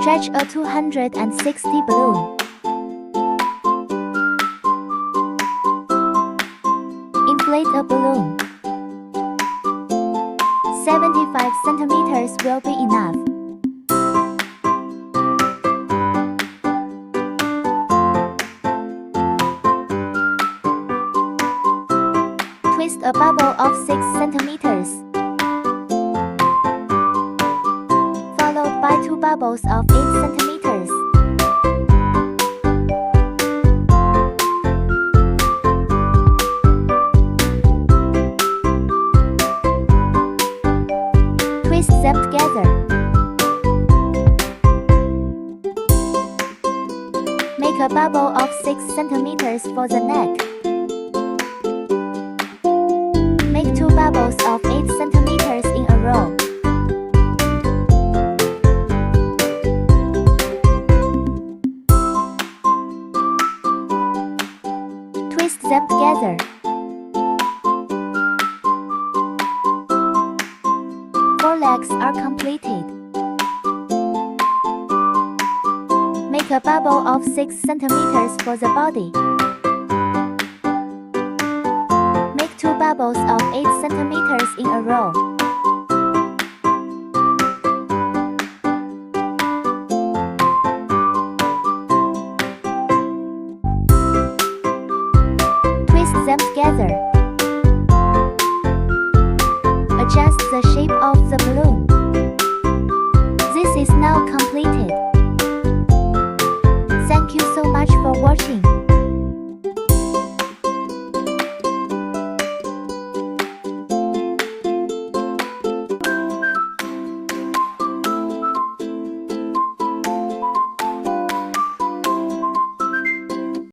Stretch a 260 balloon. Inflate a balloon. 75 centimeters will be enough. Twist a bubble of 6 centimeters, followed by 2 bubbles of 8 centimeters. Twist them together. Make a bubble of 6 centimeters for the neck. Make 2 bubbles of 8 centimeters in a row. Twist them together. Four legs are completed. Make a bubble of 6 centimeters for the body. Make 2 bubbles of 8 centimeters in a row. Twist them together.